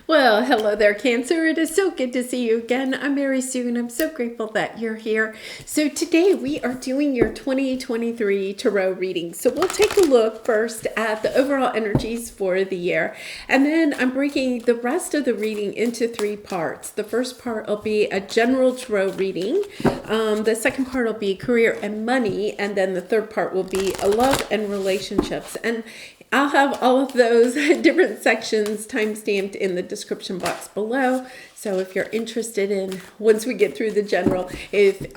Well, hello there, Cancer. It is so good to see you again. I'm Mary Sue, and I'm so grateful that you're here. So today we are doing your 2023 Tarot reading. So we'll take a look first at the overall energies for the year, and then I'm breaking the rest of the reading into three parts. The first part will be a general Tarot reading. The second part will be career and money, and then the third part will be a love and relationships. And I'll have all of those different sections time-stamped in the description box below. So if you're interested in, once we get through the general, if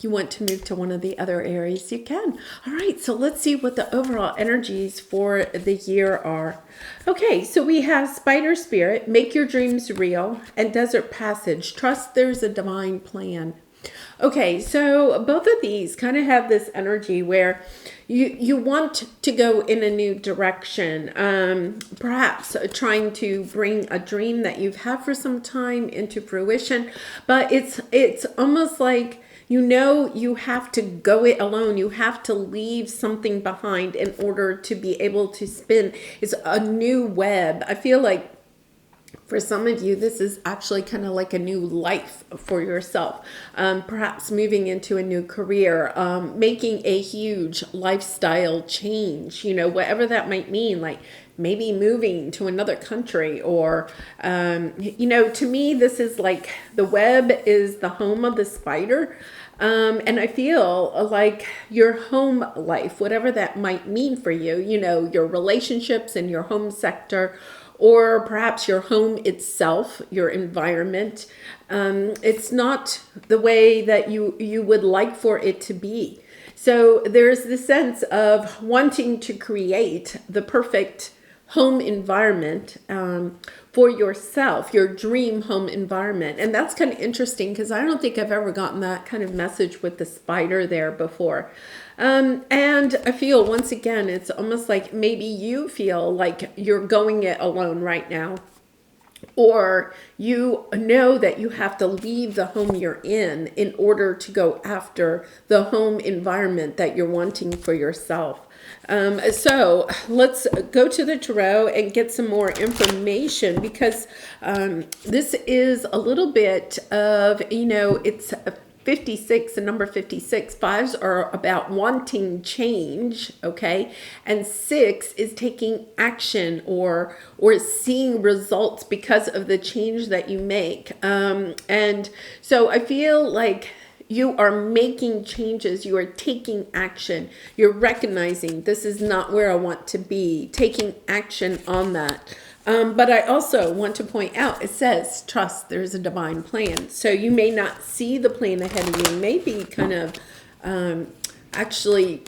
you want to move to one of the other areas, you can. All right, so let's see what the overall energies for the year are. Okay, so we have Spider Spirit, Make Your Dreams Real, and Desert Passage, Trust There's a Divine Plan. Okay, so both of these kind of have this energy where you want to go in a new direction, perhaps trying to bring a dream that you've had for some time into fruition, but it's almost like you have to go it alone. You have to leave something behind in order to be able to spin. It's a new web. I feel like for some of you, this is actually kind of like a new life for yourself. Perhaps moving into a new career, making a huge lifestyle change, whatever that might mean, like maybe moving to another country or, to me, this is like the web is the home of the spider. And I feel like your home life, whatever that might mean for you, your relationships and your home sector, or perhaps your home itself, your environment, it's not the way that you would like for it to be. So there's the sense of wanting to create the perfect home environment for yourself, your dream home environment. And that's kind of interesting because I don't think I've ever gotten that kind of message with the spider there before. And I feel, once again, it's almost like maybe you feel like you're going it alone right now. Or you know that you have to leave the home you're in order to go after the home environment that you're wanting for yourself. So let's go to the tarot and get some more information, because this is a little bit of, it's 56, the number 56. Fives are about wanting change, okay? And 6 is taking action or seeing results because of the change that you make. And so I feel like you are making changes, you are taking action, you're recognizing this is not where I want to be, taking action on that. But I also want to point out, it says, trust, there's a divine plan. So you may not see the plan ahead of you. You may be kind of actually,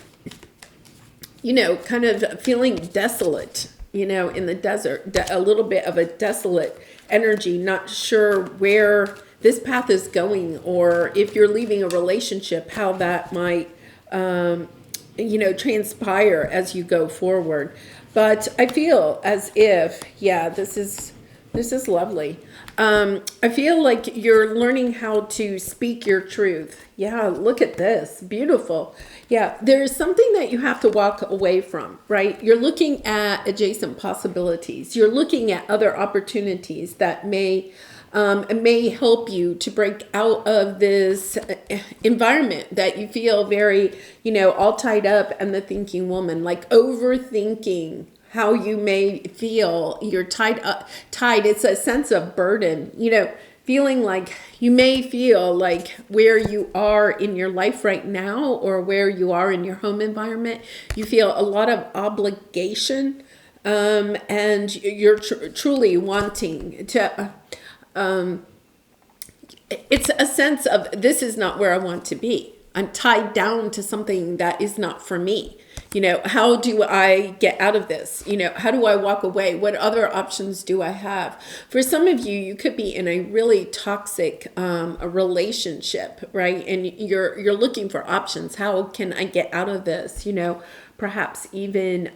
kind of feeling desolate, in the desert, a little bit of a desolate energy, not sure where this path is going, or if you're leaving a relationship, how that might, transpire as you go forward. But I feel as if, this is lovely. I feel like you're learning how to speak your truth. Yeah, look at this. Beautiful. Yeah, there's something that you have to walk away from, right? You're looking at adjacent possibilities. You're looking at other opportunities that may help you to break out of this environment that you feel very, all tied up, and the thinking woman, like overthinking how you may feel. You're tied. It's a sense of burden, feeling like you may feel like where you are in your life right now, or where you are in your home environment, you feel a lot of obligation, and you're truly wanting to, it's a sense of, this is not where I want to be. I'm tied down to something that is not for me. How do I get out of this? How do I walk away? What other options do I have? For some of you, you could be in a really toxic a relationship, right? And you're looking for options. How can I get out of this? perhaps even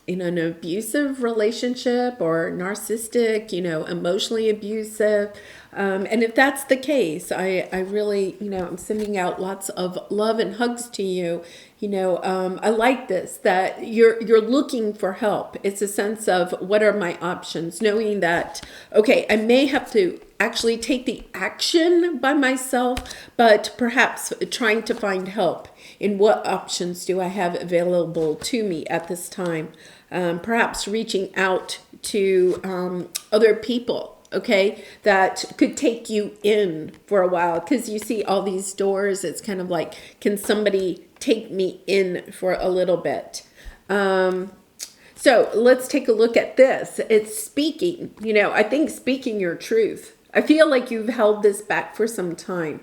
in an abusive relationship or narcissistic, emotionally abusive. And if that's the case, I really, I'm sending out lots of love and hugs to you. I like this, that you're looking for help. It's a sense of what are my options, knowing that, okay, I may have to actually take the action by myself, but perhaps trying to find help in what options do I have available to me at this time. Perhaps reaching out to other people, okay, that could take you in for a while, because you see all these doors. It's kind of like, can somebody take me in for a little bit? So let's take a look at this. It's speaking. I think speaking your truth. I feel like you've held this back for some time.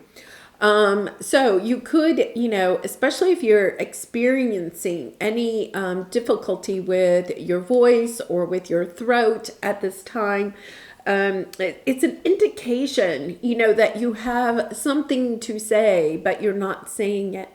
So you could, especially if you're experiencing any difficulty with your voice or with your throat at this time, it's an indication, that you have something to say, but you're not saying it.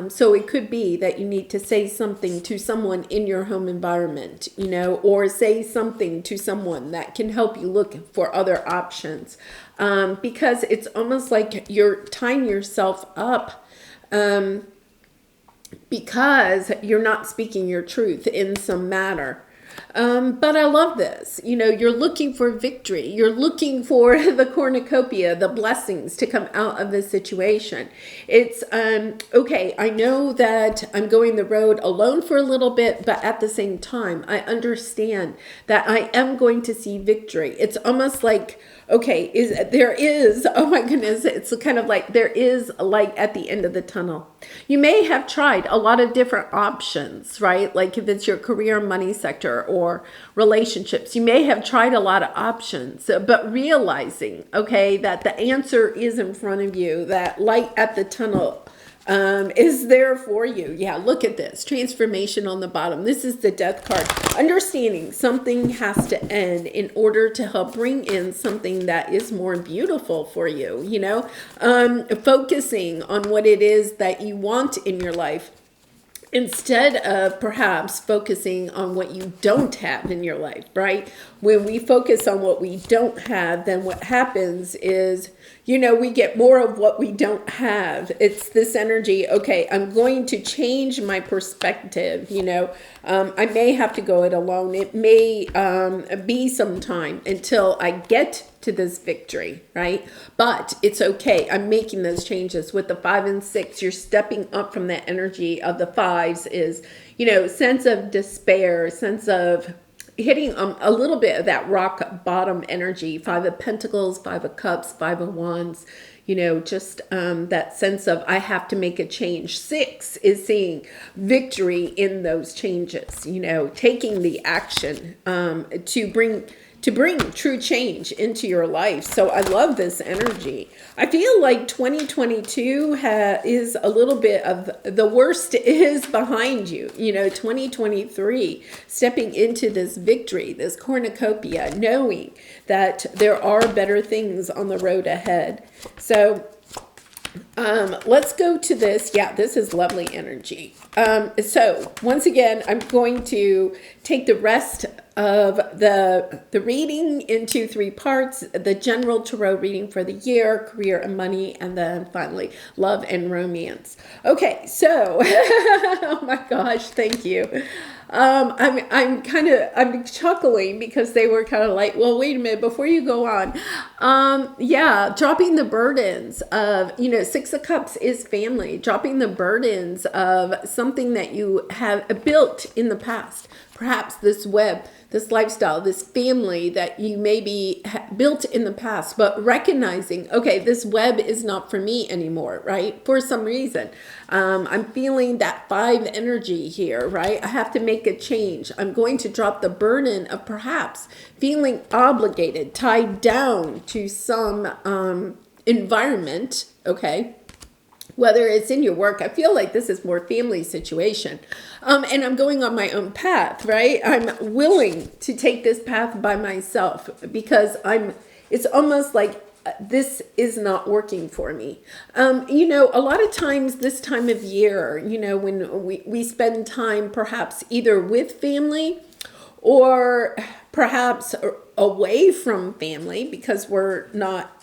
So it could be that you need to say something to someone in your home environment, or say something to someone that can help you look for other options. Because it's almost like you're tying yourself up because you're not speaking your truth in some matter. But I love this. You're looking for victory. You're looking for the cornucopia, the blessings to come out of this situation. It's, okay, I know that I'm going the road alone for a little bit, but at the same time, I understand that I am going to see victory. It's almost like, okay, oh my goodness, it's kind of like there is a light at the end of the tunnel. You may have tried a lot of different options, right? Like if it's your career, money sector, or relationships, you may have tried a lot of options, but realizing, okay, that the answer is in front of you, that light at the tunnel is there for you. Yeah, look at this. Transformation on the bottom. This is the death card. Understanding something has to end in order to help bring in something that is more beautiful for you, focusing on what it is that you want in your life, instead of perhaps focusing on what you don't have in your life, right? When we focus on what we don't have, then what happens is, we get more of what we don't have. It's this energy, okay, I'm going to change my perspective, I may have to go it alone. It may be some time until I get to this victory, right? But it's okay. I'm making those changes. With the 5 and 6, you're stepping up from that energy of the 5s is, sense of despair, sense of hitting a little bit of that rock bottom energy. 5 of Pentacles, 5 of Cups, 5 of Wands, just that sense of I have to make a change. 6 is seeing victory in those changes, taking the action to bring true change into your life. So I love this energy. I feel like 2022 is a little bit of the worst is behind you. 2023, stepping into this victory, this cornucopia, knowing that there are better things on the road ahead. So let's go to this. Yeah, this is lovely energy. So once again, I'm going to take the rest of the reading into 3 parts: the general tarot reading for the year, career and money, and then finally love and romance. Okay, so oh my gosh, thank you. I'm chuckling because they were kind of like, well, wait a minute, before you go on. Yeah, dropping the burdens of, 6 of Cups is family, dropping the burdens of something that you have built in the past. Perhaps this web, this lifestyle, this family that you maybe built in the past, but recognizing, okay, this web is not for me anymore, right? For some reason, I'm feeling that 5 energy here, right? I have to make a change. I'm going to drop the burden of perhaps feeling obligated, tied down to some environment, okay? Whether it's in your work, I feel like this is more family situation. And I'm going on my own path, right? I'm willing to take this path by myself because it's almost like this is not working for me. A lot of times this time of year, when we spend time perhaps either with family or perhaps away from family because we're not,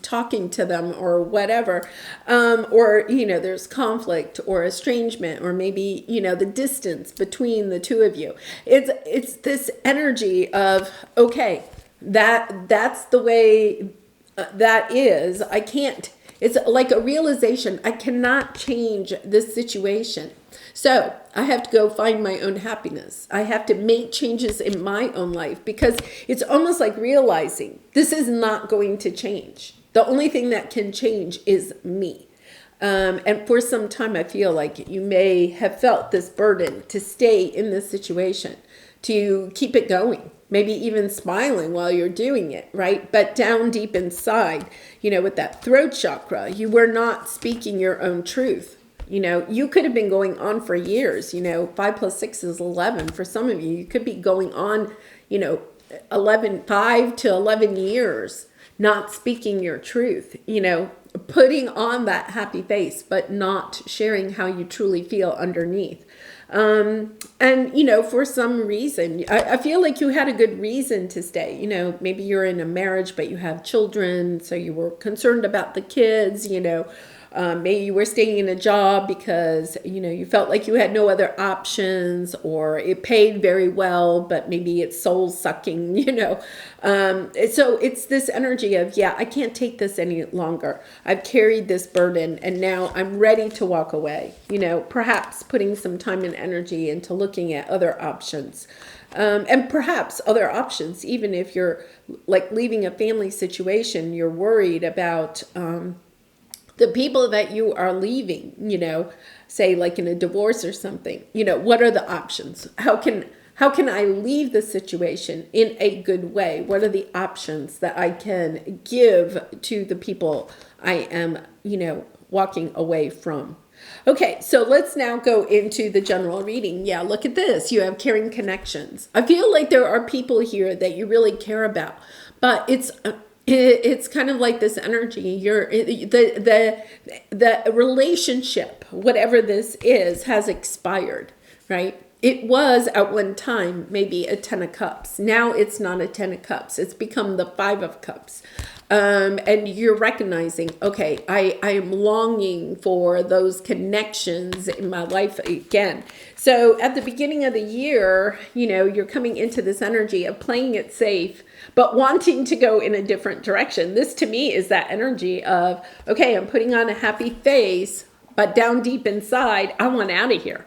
talking to them or whatever, or, there's conflict or estrangement or maybe, the distance between the two of you. It's this energy of, okay, that's the way that is. I can't, it's like a realization. I cannot change this situation. So I have to go find my own happiness. I have to make changes in my own life because it's almost like realizing this is not going to change. The only thing that can change is me. And for some time, I feel like you may have felt this burden to stay in this situation, to keep it going, maybe even smiling while you're doing it, right? But down deep inside, with that throat chakra, you were not speaking your own truth. You could have been going on for years, 5 plus 6 is 11. For some of you, you could be going on, 5 to 11 years, not speaking your truth, putting on that happy face, but not sharing how you truly feel underneath. And, for some reason, I feel like you had a good reason to stay. Maybe you're in a marriage, but you have children, so you were concerned about the kids, maybe you were staying in a job because, you felt like you had no other options, or it paid very well, but maybe it's soul sucking, So it's this energy of, I can't take this any longer. I've carried this burden and now I'm ready to walk away, perhaps putting some time and energy into looking at other options. And perhaps other options, even if you're like leaving a family situation, you're worried about, the people that you are leaving, say like in a divorce or something, what are the options? How can I leave the situation in a good way? What are the options that I can give to the people I am, walking away from? Okay, so let's now go into the general reading. Yeah, look at this. You have caring connections. I feel like there are people here that you really care about, but it's kind of like this energy. The relationship, whatever this is, has expired, right? It was at one time maybe a 10 of cups. Now it's not a 10 of cups. It's become the 5 of cups. And you're recognizing, okay, I am longing for those connections in my life again. So at the beginning of the year, you're coming into this energy of playing it safe, but wanting to go in a different direction. This to me is that energy of, okay, I'm putting on a happy face, but down deep inside, I want out of here,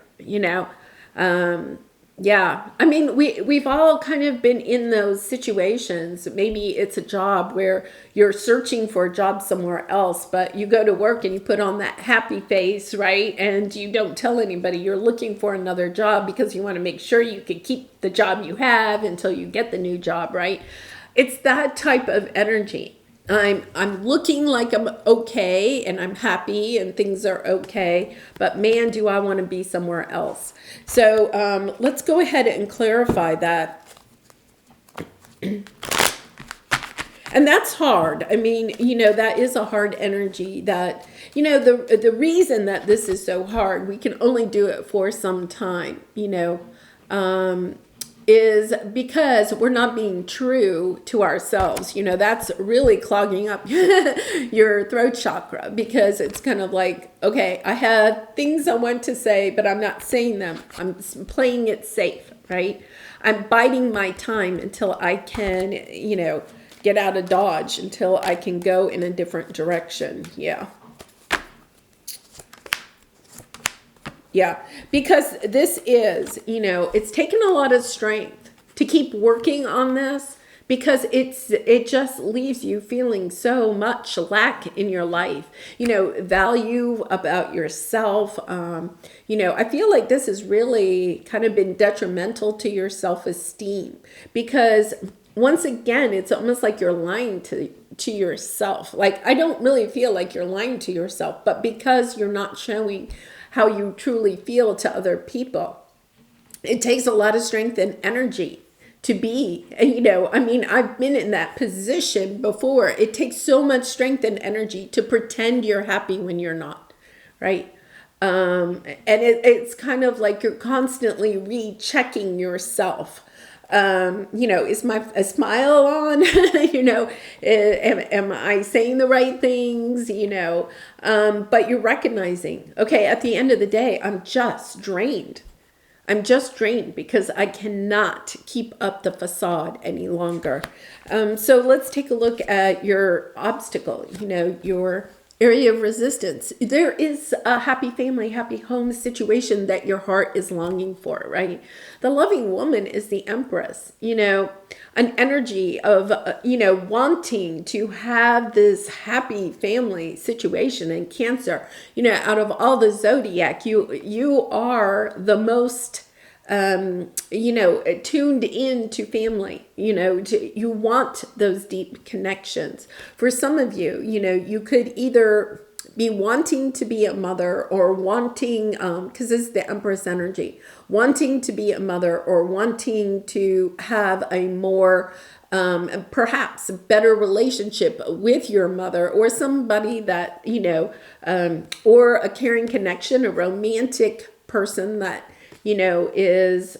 I mean, we've all kind of been in those situations. Maybe it's a job where you're searching for a job somewhere else, but you go to work and you put on that happy face, right? And you don't tell anybody you're looking for another job because you want to make sure you can keep the job you have until you get the new job, right? It's that type of energy. I'm looking like I'm okay and I'm happy and things are okay, but man, do I want to be somewhere else. So let's go ahead and clarify that. And that's hard. I mean, that is a hard energy that, the reason that this is so hard, we can only do it for some time, is because we're not being true to ourselves. That's really clogging up your throat chakra, because it's kind of like, okay, I have things I want to say, but I'm not saying them. I'm playing it safe, right? I'm biding my time until I can, get out of Dodge, until I can go in a different direction. Yeah, because this is, it's taken a lot of strength to keep working on this, because it just leaves you feeling so much lack in your life, value about yourself. I feel like this has really kind of been detrimental to your self-esteem, because once again, it's almost like you're lying to yourself. Like, I don't really feel like you're lying to yourself, but because you're not showing how you truly feel to other people, it takes a lot of strength and energy to be, I mean, I've been in that position before. It takes so much strength and energy to pretend you're happy when you're not, right? And it's kind of like you're constantly rechecking yourself. Is my a smile on? Am I saying the right things? But you're recognizing, okay, at the end of the day, I'm just drained. I'm just drained because I cannot keep up the facade any longer. So let's take a look at your obstacle, your area of resistance. There is a happy family, happy home situation that your heart is longing for, right? The loving woman is the Empress, an energy of, wanting to have this happy family situation. And Cancer, out of all the zodiac, you are the most tuned into family, you want those deep connections. For some of you, you could either be wanting to be a mother or wanting, because this is the Empress energy, wanting to be a mother or wanting to have a more perhaps a better relationship with your mother or somebody that, or a caring connection, a romantic person that, is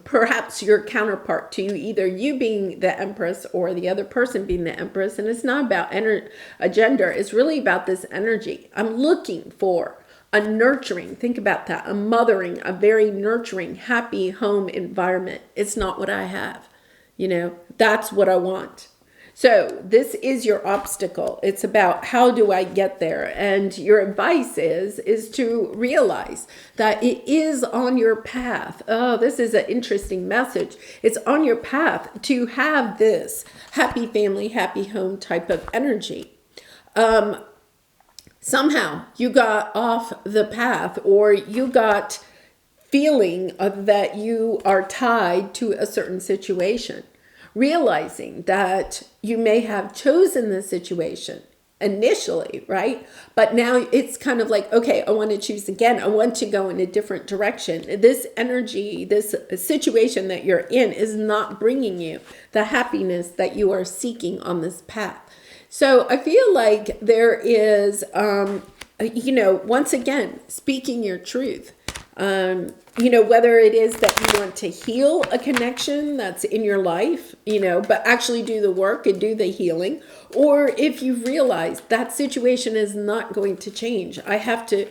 perhaps your counterpart to you, either you being the Empress or the other person being the Empress. And it's not about a gender. It's really about this energy. I'm looking for a nurturing, think about that, a mothering, a very nurturing, happy home environment. It's not what I have. That's what I want. So this is your obstacle. It's about how do I get there? And your advice is to realize that it is on your path. Oh, this is an interesting message. It's on your path to have this happy family, happy home type of energy. Somehow you got off the path, or you got feeling that you are tied to a certain situation. Realizing that you may have chosen the situation initially, right? But now it's kind of like, okay, I want to choose again. I want to go in a different direction. This energy, this situation that you're in is not bringing you the happiness that you are seeking on this path. So I feel like there is, once again, speaking your truth. Whether it is that you want to heal a connection that's in your life, but actually do the work and do the healing, or if you realize that situation is not going to change, I have to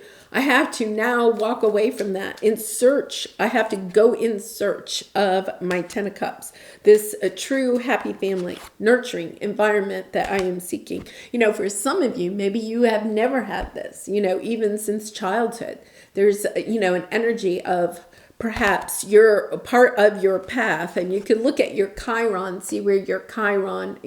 now walk away from that I have to go in search of my 10 of Cups, this true happy family, nurturing environment that I am seeking. For some of you, maybe you have never had this, even since childhood. There's, an energy of perhaps you're a part of your path, and you can look at your Chiron, see where your Chiron,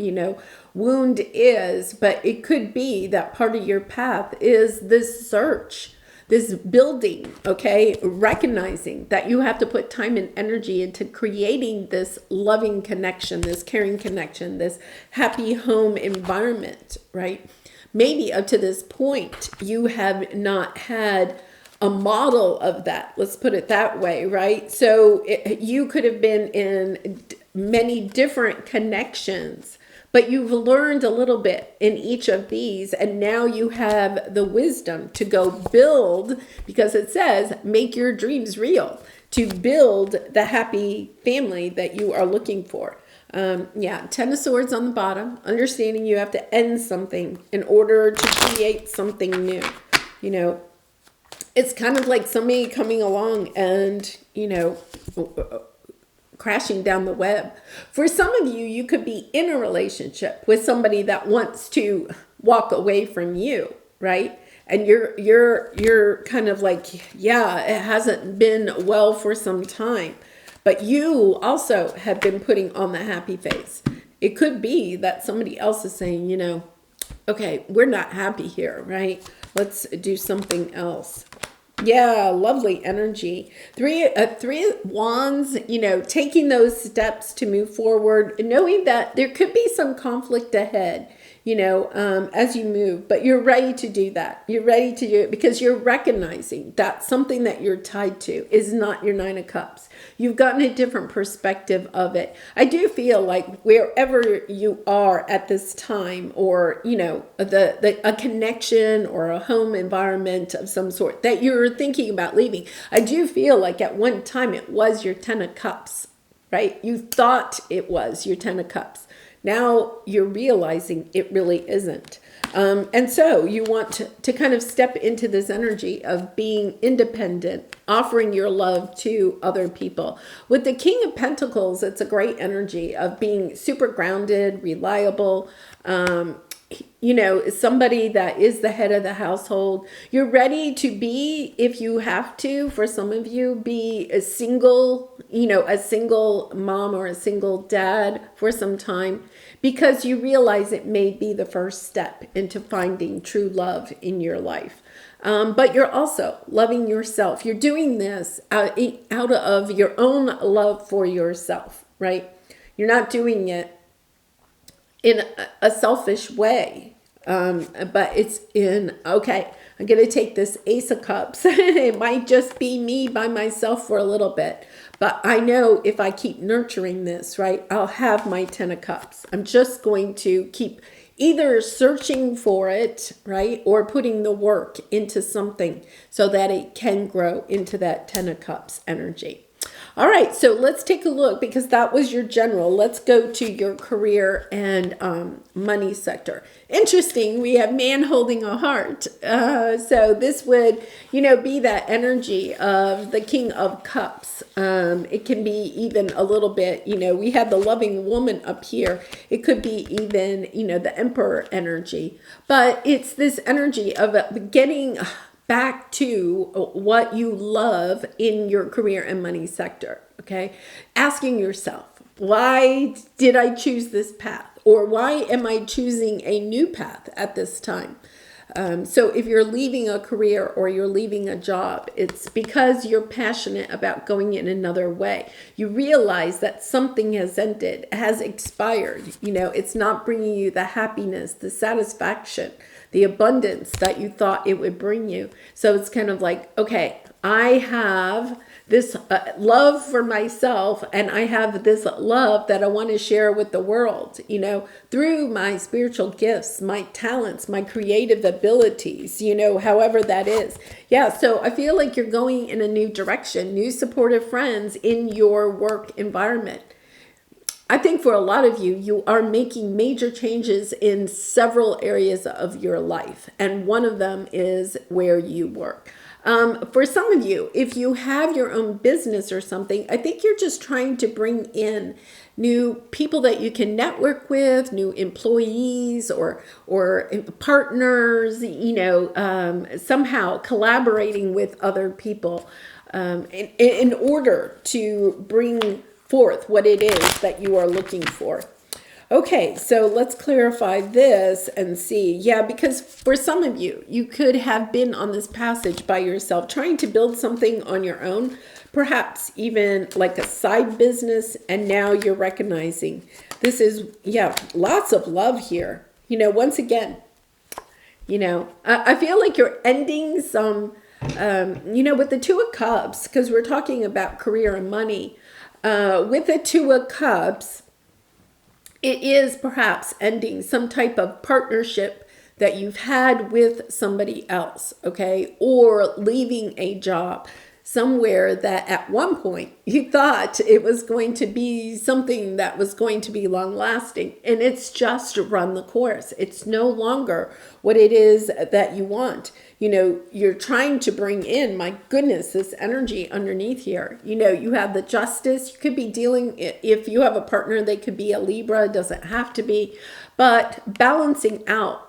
wound is, but it could be that part of your path is this search, this building, okay? Recognizing that you have to put time and energy into creating this loving connection, this caring connection, this happy home environment, right? Maybe up to this point, you have not had a model of that. Let's put it that way, right? So you could have been in many different connections, but you've learned a little bit in each of these, and now you have the wisdom to go build, because it says, make your dreams real, to build the happy family that you are looking for. 10 of Swords on the bottom, understanding you have to end something in order to create something new, It's kind of like somebody coming along and, crashing down the web. For some of you, you could be in a relationship with somebody that wants to walk away from you, right? And you're kind of like, it hasn't been well for some time. But you also have been putting on the happy face. It could be that somebody else is saying, okay, we're not happy here, right? Let's do something else. Yeah, lovely energy. Three wands, taking those steps to move forward, knowing that there could be some conflict ahead, as you move, but you're ready to do that. You're ready to do it because you're recognizing that something that you're tied to is not your Nine of Cups. You've gotten a different perspective of it. I do feel like wherever you are at this time, or a connection or a home environment of some sort that you're thinking about leaving, I do feel like at one time it was your Ten of Cups, right? You thought it was your Ten of Cups. Now you're realizing it really isn't. And so you want to kind of step into this energy of being independent, offering your love to other people. With the King of Pentacles, it's a great energy of being super grounded, reliable, somebody that is the head of the household. You're ready to be, if you have to, for some of you, be a single mom or a single dad for some time, because you realize it may be the first step into finding true love in your life. But you're also loving yourself. You're doing this out of your own love for yourself, right? You're not doing it in a selfish way, but it's in, okay, I'm going to take this Ace of Cups. It might just be me by myself for a little bit, but I know if I keep nurturing this, right, I'll have my Ten of Cups. I'm just going to keep either searching for it, right, or putting the work into something so that it can grow into that Ten of Cups energy. All right, so let's take a look, because that was your general. Let's go to your career and money sector. Interesting, we have man holding a heart. So this would, be that energy of the King of Cups. It can be even a little bit, we have the loving woman up here. It could be even, the Emperor energy. But it's this energy of getting back to what you love in your career and money sector, okay? Asking yourself, why did I choose this path? Or why am I choosing a new path at this time? So if you're leaving a career or you're leaving a job, it's because you're passionate about going in another way. You realize that something has ended, has expired. It's not bringing you the happiness, the satisfaction, the abundance that you thought it would bring you. So it's kind of like, okay, I have this love for myself, and I have this love that I want to share with the world, through my spiritual gifts, my talents, my creative abilities, however that is. Yeah, so I feel like you're going in a new direction, new supportive friends in your work environment. I think for a lot of you, you are making major changes in several areas of your life, and one of them is where you work. For some of you, if you have your own business or something, I think you're just trying to bring in new people that you can network with, new employees or partners, somehow collaborating with other people in order to bring forth what it is that you are looking for. Okay, so let's clarify this and see. Yeah, because for some of you, you could have been on this passage by yourself, trying to build something on your own, perhaps even like a side business, and now you're recognizing this is, lots of love here. Once again, I feel like you're ending some, with the Two of Cups, because we're talking about career and money. With the Two of Cups, it is perhaps ending some type of partnership that you've had with somebody else, okay? Or leaving a job somewhere that at one point you thought it was going to be something that was going to be long lasting, and it's just run the course. It's no longer what it is that you want. You're trying to bring in, my goodness, this energy underneath here. You have the Justice. You could be dealing, if you have a partner, they could be a Libra, doesn't have to be, but balancing out,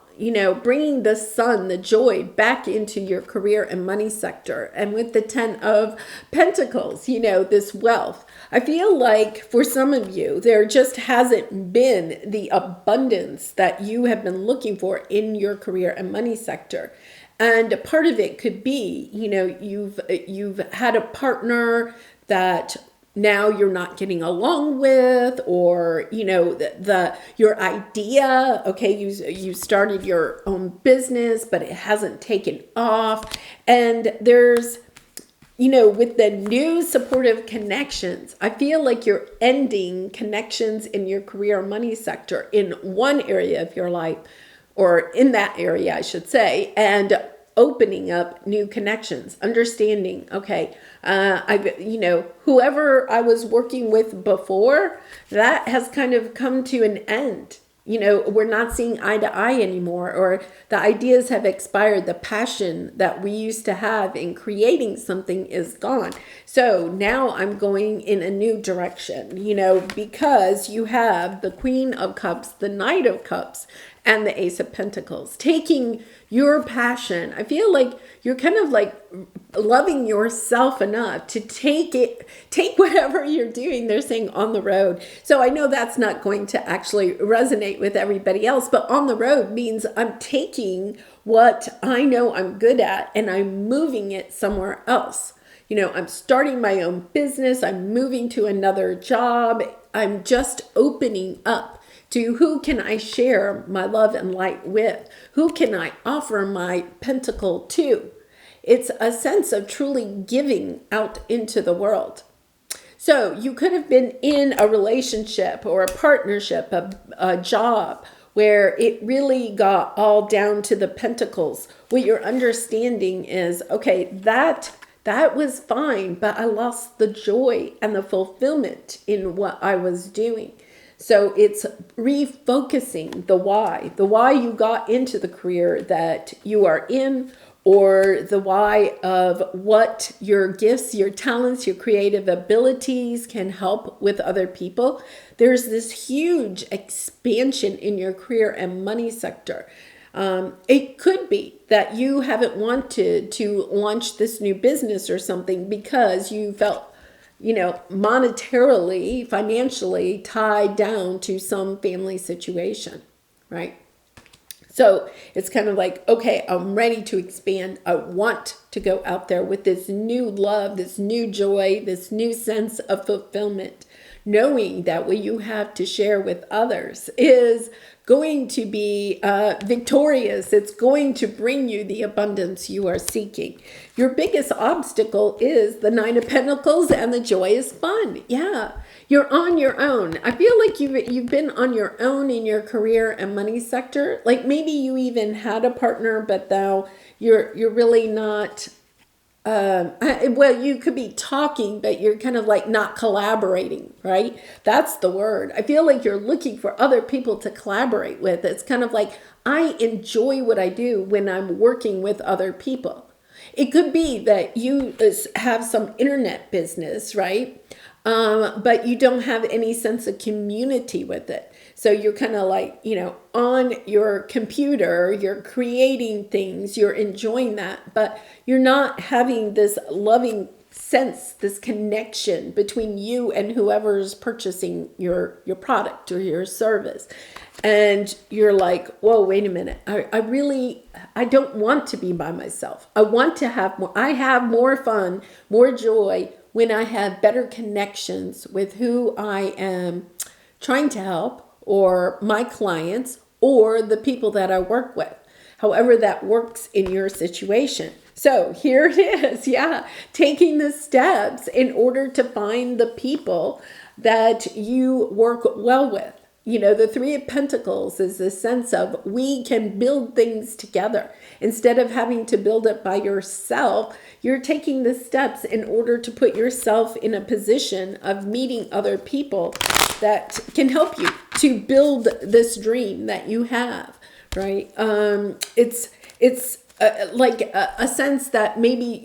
bringing the sun, the joy back into your career and money sector. And with the Ten of Pentacles, this wealth. I feel like for some of you, there just hasn't been the abundance that you have been looking for in your career and money sector. And part of it could be, you've had a partner that now you're not getting along with, or your idea, okay, you started your own business but it hasn't taken off, and there's with the new supportive connections, I feel like you're ending connections in your career money sector in one area of your life, or in that area, I should say, and opening up new connections, understanding, okay, whoever I was working with before, that has kind of come to an end. We're not seeing eye to eye anymore, or the ideas have expired. The passion that we used to have in creating something is gone. So now I'm going in a new direction, because you have the Queen of Cups, the Knight of Cups, and the Ace of Pentacles, taking your passion. I feel like you're kind of like loving yourself enough to take whatever you're doing, they're saying, on the road. So I know that's not going to actually resonate with everybody else, but on the road means I'm taking what I know I'm good at and I'm moving it somewhere else. I'm starting my own business. I'm moving to another job. I'm just opening up to who can I share my love and light with? Who can I offer my pentacle to? It's a sense of truly giving out into the world. So you could have been in a relationship or a partnership, a job, where it really got all down to the pentacles. What you're understanding is, okay, that was fine, but I lost the joy and the fulfillment in what I was doing. So it's refocusing the why you got into the career that you are in, or the why of what your gifts, your talents, your creative abilities can help with other people. There's this huge expansion in your career and money sector. It could be that you haven't wanted to launch this new business or something because you felt monetarily, financially tied down to some family situation, right? So it's kind of like, okay, I'm ready to expand. I want to go out there with this new love, this new joy, this new sense of fulfillment, knowing that what you have to share with others is going to be victorious. It's going to bring you the abundance you are seeking. Your biggest obstacle is the Nine of Pentacles, and the joy is fun. Yeah, you're on your own. I feel like you've been on your own in your career and money sector. Like maybe you even had a partner, but now you're really not. Well, you could be talking, but you're kind of like not collaborating, right? That's the word. I feel like you're looking for other people to collaborate with. It's kind of like, I enjoy what I do when I'm working with other people. It could be that you have some internet business, right? But you don't have any sense of community with it. So you're kind of like, on your computer, you're creating things, you're enjoying that, but you're not having this loving sense, this connection between you and whoever's purchasing your product or your service. And you're like, whoa, wait a minute. I don't want to be by myself. I want to have more. I have more fun, more joy when I have better connections with who I am trying to help, or my clients, or the people that I work with, however that works in your situation. So here it is, taking the steps in order to find the people that you work well with. The Three of Pentacles is the sense of we can build things together. Instead of having to build it by yourself, you're taking the steps in order to put yourself in a position of meeting other people that can help you to build this dream that you have, right? It's like a sense that maybe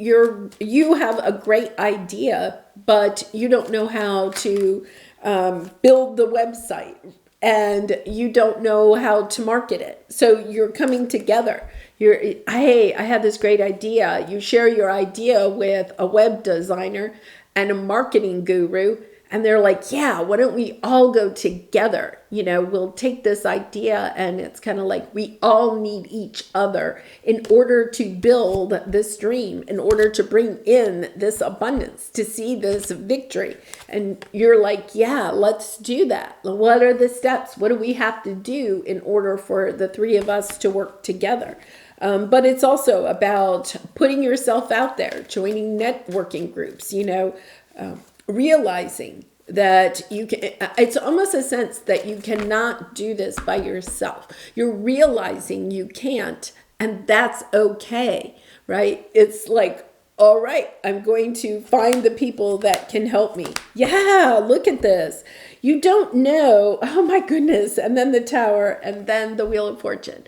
you have a great idea, but you don't know how to build the website, and you don't know how to market it. So you're coming together. Hey, I had this great idea. You share your idea with a web designer and a marketing guru, And they're like, yeah, why don't we all go together? We'll take this idea, and it's kind of like we all need each other in order to build this dream, in order to bring in this abundance, to see this victory. And you're like, yeah, let's do that. What are the steps? What do we have to do in order for the three of us to work together? But it's also about putting yourself out there, joining networking groups, realizing that you can, it's almost a sense that you cannot do this by yourself. You're realizing you can't, and that's okay, right? It's like, all right, I'm going to find the people that can help me. Yeah, look at this. You don't know, oh my goodness, and then the tower, and then the Wheel of Fortune.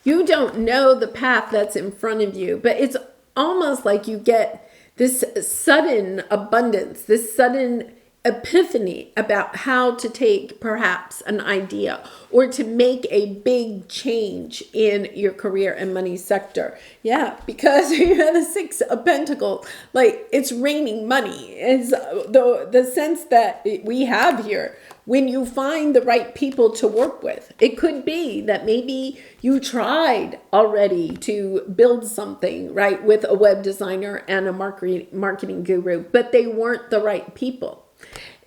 You don't know the path that's in front of you, but it's almost like you get this sudden abundance, this sudden epiphany about how to take perhaps an idea or to make a big change in your career and money sector. Yeah, because you have the Six of Pentacles, like it's raining money. It's the sense that we have here. When you find the right people to work with, it could be that maybe you tried already to build something, right, with a web designer and a marketing guru, but they weren't the right people.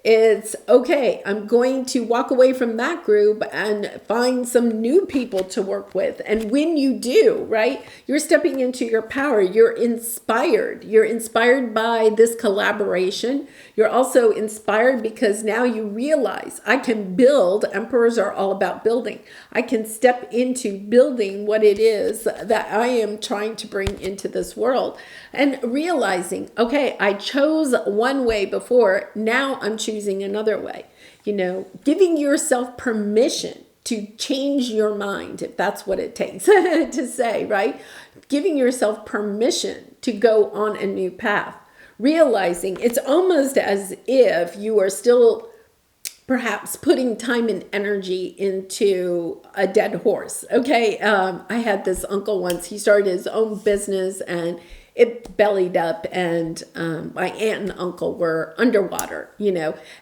It's okay, I'm going to walk away from that group and find some new people to work with. And when you do, right, you're stepping into your power. You're inspired. You're inspired by this collaboration. You're also inspired because now you realize I can build. Emperors are all about building. I can step into building what it is that I am trying to bring into this world. And realizing, okay, I chose one way before, now I'm choosing another way. Giving yourself permission to change your mind, if that's what it takes to say, right? Giving yourself permission to go on a new path. Realizing it's almost as if you are still perhaps putting time and energy into a dead horse. Okay, I had this uncle once. He started his own business and it bellied up, and my aunt and uncle were underwater,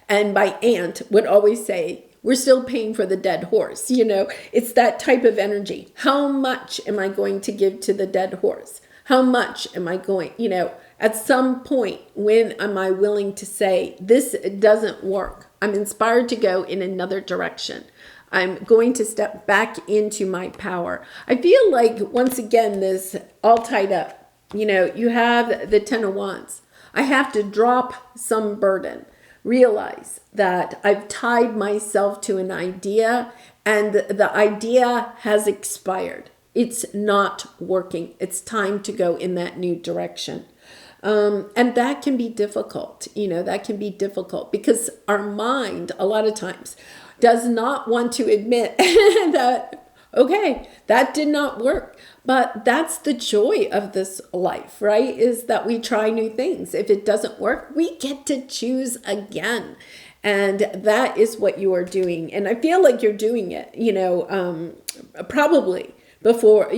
and my aunt would always say, we're still paying for the dead horse. It's that type of energy. How much am I going to give to the dead horse? How much am I going, at some point, when am I willing to say, this doesn't work? I'm inspired to go in another direction. I'm going to step back into my power. I feel like, once again, this all tied up. You have the Ten of Wands. I have to drop some burden. Realize that I've tied myself to an idea and the idea has expired. It's not working. It's time to go in that new direction. And that can be difficult. That can be difficult because our mind, a lot of times, does not want to admit that, okay, that did not work. But that's the joy of this life, right? Is that we try new things. If it doesn't work, we get to choose again. And that is what you are doing. And I feel like you're doing it, probably before,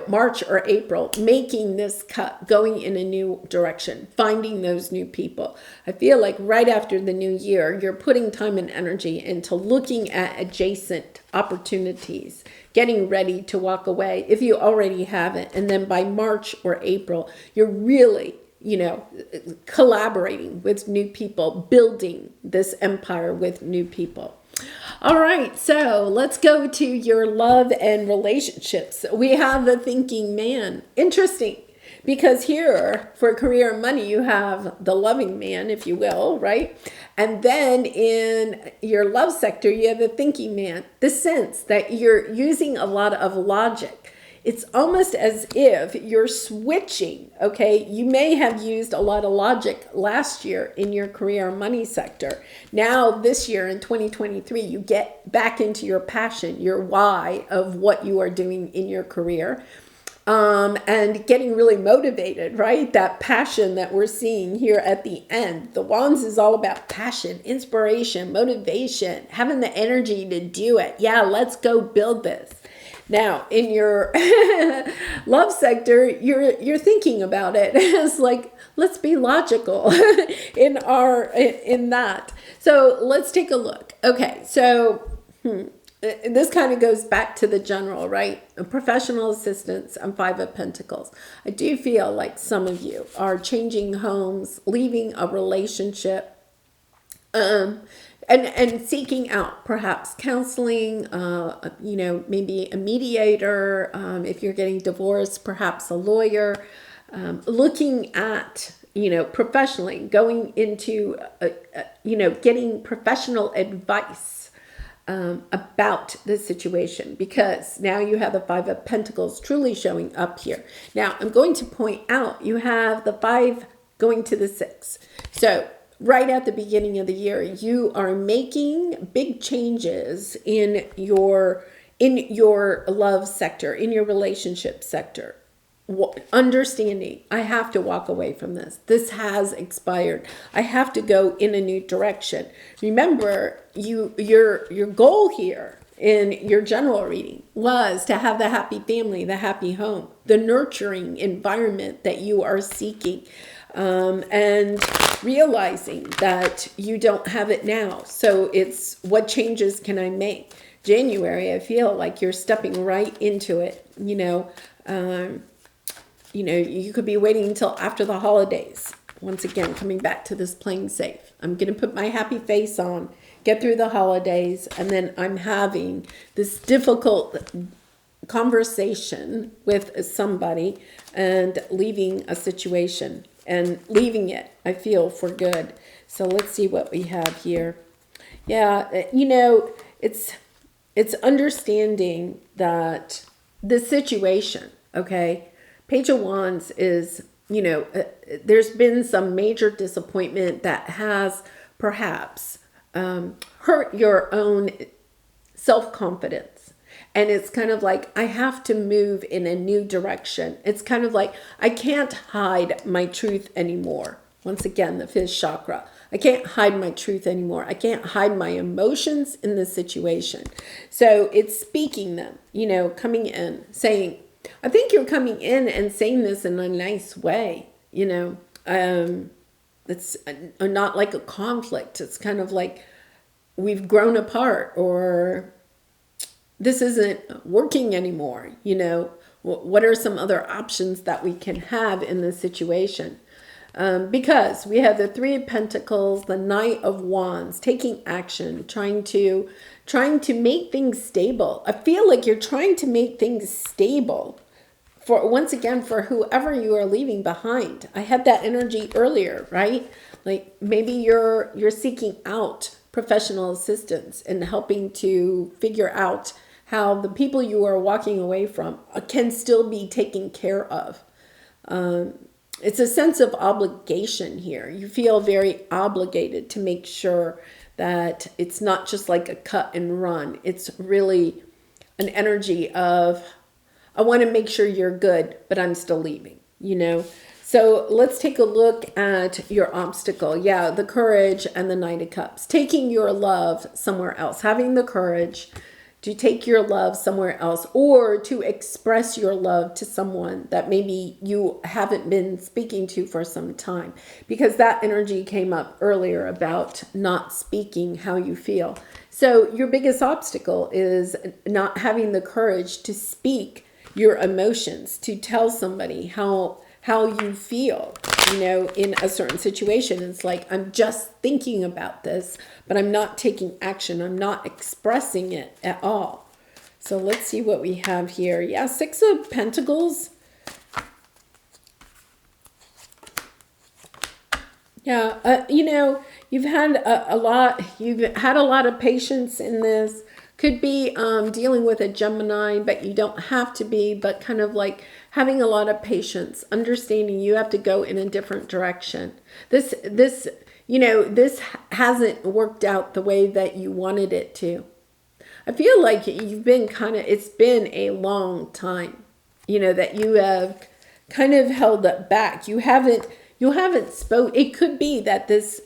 March or April, making this cut, going in a new direction, finding those new people. I feel like right after the new year, you're putting time and energy into looking at adjacent opportunities, getting ready to walk away if you already haven't. And then by March or April, you're really, collaborating with new people, building this empire with new people. All right, so let's go to your love and relationships. We have the thinking man. Interesting, because here for career and money, you have the loving man, if you will, right? And then in your love sector, you have the thinking man, the sense that you're using a lot of logic. It's almost as if you're switching, okay? You may have used a lot of logic last year in your career and money sector. Now, this year in 2023, you get back into your passion, your why of what you are doing in your career. And getting really motivated, right? That passion that we're seeing here at the end. The Wands is all about passion, inspiration, motivation, having the energy to do it. Yeah, let's go build this. Now, in your love sector, you're thinking about it. It's like, let's be logical in that. So let's take a look. Okay, so this kind of goes back to the general, right? Professional assistants and Five of Pentacles. I do feel like some of you are changing homes, leaving a relationship, and seeking out perhaps counseling, maybe a mediator, if you're getting divorced, perhaps a lawyer, looking at, professionally, going into, getting professional advice about the situation, because now you have the Five of Pentacles truly showing up here. Now, I'm going to point out you have the 5 going to the 6. So right at the beginning of the year, you are making big changes in your love sector, in your relationship sector. Understanding, I have to walk away from this. This has expired. I have to go in a new direction. Remember, your goal here in your general reading was to have the happy family, the happy home, the nurturing environment that you are seeking. And realizing that you don't have it now. So it's, what changes can I make? January, I feel like you're stepping right into it. You could be waiting until after the holidays. Once again, coming back to this playing safe. I'm going to put my happy face on, get through the holidays, and then I'm having this difficult conversation with somebody and leaving a situation. And leaving it, I feel, for good. So let's see what we have here. Yeah, it's understanding that the situation, okay? Page of Wands is, there's been some major disappointment that has perhaps hurt your own self-confidence. And it's kind of like, I have to move in a new direction. It's kind of like, I can't hide my truth anymore. Once again, the 5th chakra. I can't hide my truth anymore. I can't hide my emotions in this situation. So it's speaking them, coming in, saying, I think you're coming in and saying this in a nice way, it's not like a conflict. It's kind of like we've grown apart, or this isn't working anymore. What are some other options that we can have in this situation? Because we have the 3 of Pentacles, the Knight of Wands, taking action, trying to make things stable. I feel like you're trying to make things stable for, once again, for whoever you are leaving behind. I had that energy earlier, right? Like maybe you're seeking out professional assistance and helping to figure out how the people you are walking away from can still be taken care of. It's a sense of obligation here. You feel very obligated to make sure that it's not just like a cut and run. It's really an energy of, I want to make sure you're good, but I'm still leaving, So let's take a look at your obstacle. Yeah, the courage and the Knight of Cups. Taking your love somewhere else. Having the courage to take your love somewhere else, or to express your love to someone that maybe you haven't been speaking to for some time. Because that energy came up earlier about not speaking how you feel. So your biggest obstacle is not having the courage to speak your emotions, to tell somebody how you feel, in a certain situation. It's like, I'm just thinking about this, but I'm not taking action. I'm not expressing it at all. So let's see what we have here. Yeah, 6 of Pentacles. Yeah, you've had a lot of patience in this. Could be dealing with a Gemini, but you don't have to be, but kind of like having a lot of patience, understanding you have to go in a different direction. This hasn't worked out the way that you wanted it to. I feel like you've been it's been a long time, that you have kind of held it back. You haven't spoke. It could be that this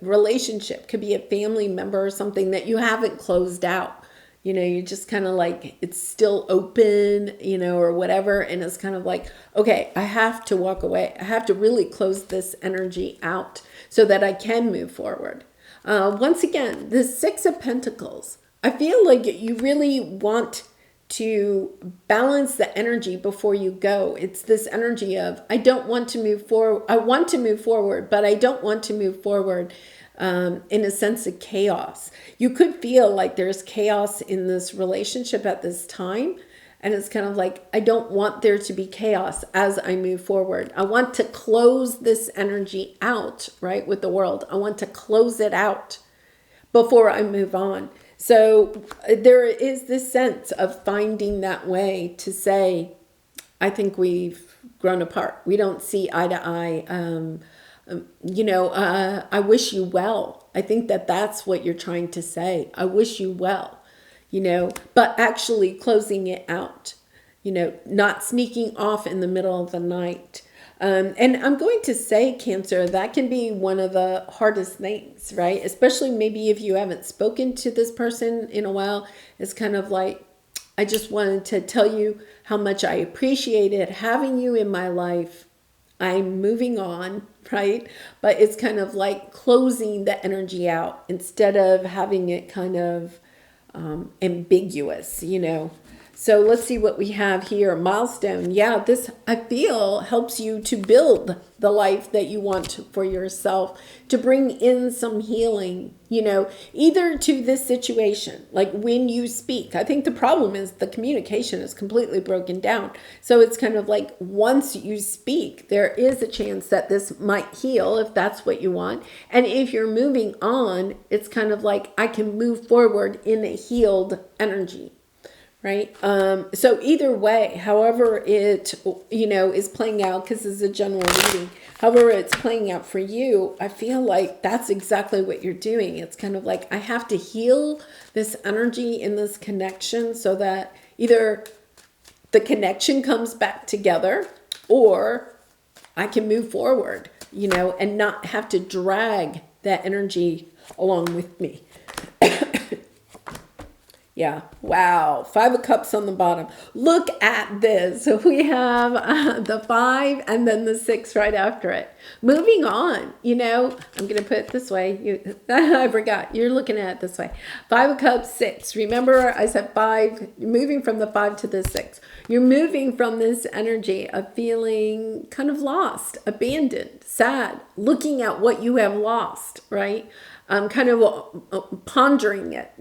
relationship could be a family member or something that you haven't closed out. you're just kind of like, it's still open, or whatever. And it's kind of like, okay, I have to walk away. I have to really close this energy out so that I can move forward. Once again, the Six of Pentacles, I feel like you really want to balance the energy before you go. It's this energy of, I don't want to move forward. I want to move forward, but I don't want to move forward in a sense of chaos. You could feel like there's chaos in this relationship at this time. And it's kind of like, I don't want there to be chaos as I move forward. I want to close this energy out, right, with the world. I want to close it out before I move on. So there is this sense of finding that way to say, I think we've grown apart. We don't see eye to eye. I wish you well. I think that that's what you're trying to say. I wish you well, but actually closing it out, not sneaking off in the middle of the night. And I'm going to say, Cancer, that can be one of the hardest things, right? Especially maybe if you haven't spoken to this person in a while. It's kind of like, I just wanted to tell you how much I appreciated having you in my life. I'm moving on, right? But it's kind of like closing the energy out instead of having it kind of ambiguous, So let's see what we have here. Milestone. Yeah, this, I feel, helps you to build the life that you want for yourself, to bring in some healing, either to this situation, like when you speak. I think the problem is the communication is completely broken down. So it's kind of like once you speak, there is a chance that this might heal if that's what you want. And if you're moving on, it's kind of like I can move forward in a healed energy. Right. So either way, however it, is playing out, because this is a general reading, however it's playing out for you, I feel like that's exactly what you're doing. It's kind of like, I have to heal this energy in this connection so that either the connection comes back together or I can move forward, and not have to drag that energy along with me. Yeah. Wow. 5 of Cups on the bottom. Look at this. So we have the 5 and then the 6 right after it. Moving on, I'm going to put it this way. I forgot. You're looking at it this way. 5 of Cups, 6. Remember I said 5, you're moving from the 5 to the 6. You're moving from this energy of feeling kind of lost, abandoned, sad, looking at what you have lost, right? Kind of pondering it,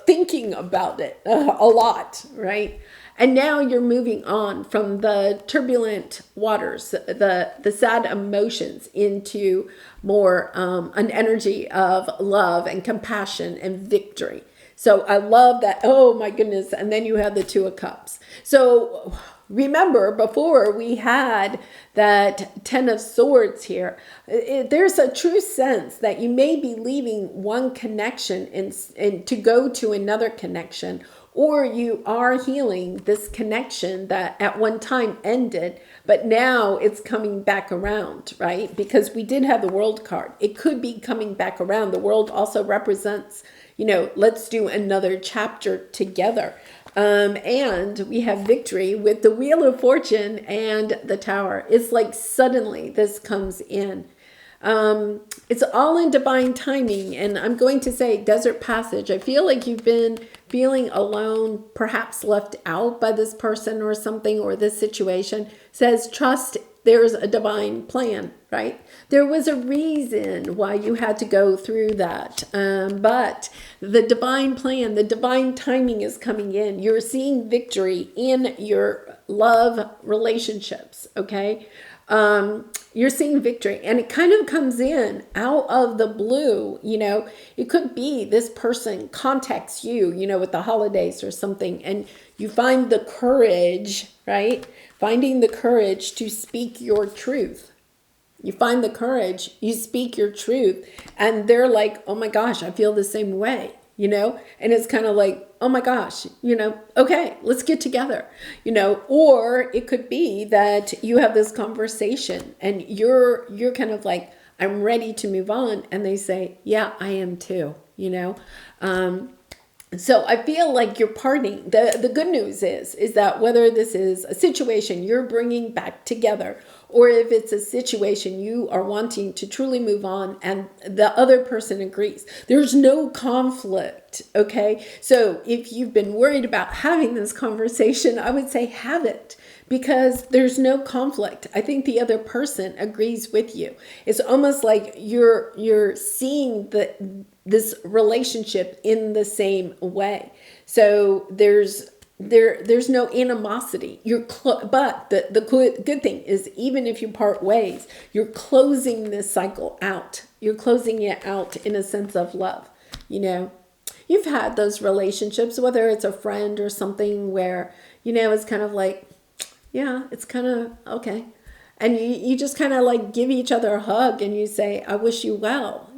thinking about it a lot, right? And now you're moving on from the turbulent waters, the sad emotions, into more an energy of love and compassion and victory. So I love that. Oh my goodness. And then you have the 2 of Cups. So remember, before we had that 10 of Swords here, there's a true sense that you may be leaving one connection and to go to another connection, or you are healing this connection that at one time ended, but now it's coming back around, right? Because we did have the World card. It could be coming back around. The World also represents, let's do another chapter together. And we have victory with the Wheel of Fortune and the Tower. It's like suddenly this comes in. It's all in divine timing. And I'm going to say Desert Passage. I feel like you've been feeling alone, perhaps left out by this person or something, or this situation. Says trust there's a divine plan, right? There was a reason why you had to go through that. But the divine plan, the divine timing is coming in. You're seeing victory in your love relationships, okay? You're seeing victory, and it kind of comes in out of the blue. It could be this person contacts you, with the holidays or something, and you find the courage, right? Finding the courage to speak your truth. You find the courage, you speak your truth, and they're like, oh my gosh, I feel the same way, and it's kind of like, oh my gosh, okay, let's get together, or it could be that you have this conversation and you're kind of like, I'm ready to move on. And they say, yeah, I am too, So I feel like you're parting. The good news is that whether this is a situation you're bringing back together, or if it's a situation you are wanting to truly move on and the other person agrees, there's no conflict, okay? So if you've been worried about having this conversation, I would say have it, because there's no conflict. I think the other person agrees with you. It's almost like you're seeing this relationship in the same way. So there's no animosity. But the good thing is, even if you part ways, you're closing this cycle out. You're closing it out in a sense of love. You've had those relationships, whether it's a friend or something, where it's kind of like, yeah, it's kind of okay. And you just kind of like give each other a hug and you say, I wish you well.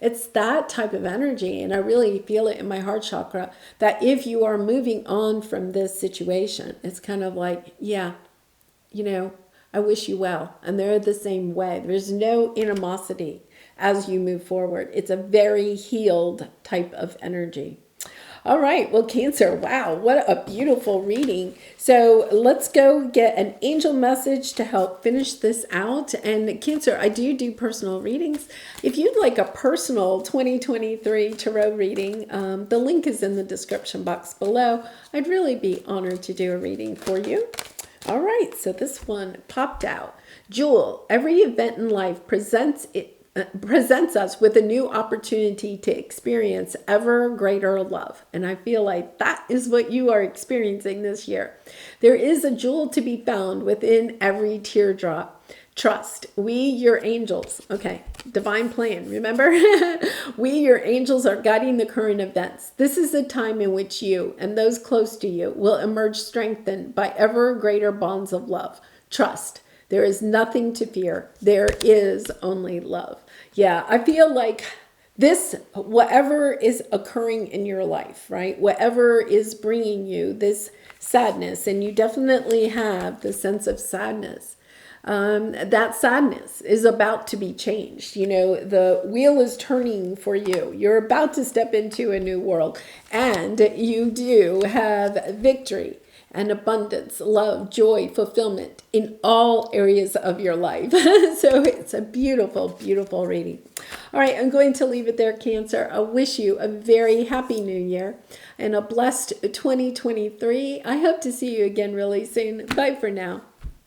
It's that type of energy. And I really feel it in my heart chakra that if you are moving on from this situation, it's kind of like, yeah, I wish you well. And they're the same way. There's no animosity as you move forward. It's a very healed type of energy. All right, well, Cancer, wow, what a beautiful reading. So let's go get an angel message to help finish this out. And Cancer, I do personal readings. If you'd like a personal 2023 tarot reading, the link is in the description box below. I'd really be honored to do a reading for you. All right, so this one popped out. Jewel, every event in life presents us with a new opportunity to experience ever greater love. And I feel like that is what you are experiencing this year. There is a jewel to be found within every teardrop. Trust. We, your angels. Okay, divine plan, remember? We, your angels, are guiding the current events. This is a time in which you and those close to you will emerge strengthened by ever greater bonds of love. Trust. There is nothing to fear. There is only love. Yeah, I feel like this, whatever is occurring in your life, right? Whatever is bringing you this sadness, and you definitely have the sense of sadness, that sadness is about to be changed. The wheel is turning for you. You're about to step into a new world, and you do have victory and abundance, love, joy, fulfillment in all areas of your life. So it's a beautiful, beautiful reading. All right, I'm going to leave it there, Cancer. I wish you a very happy new year and a blessed 2023. I hope to see you again really soon. Bye for now.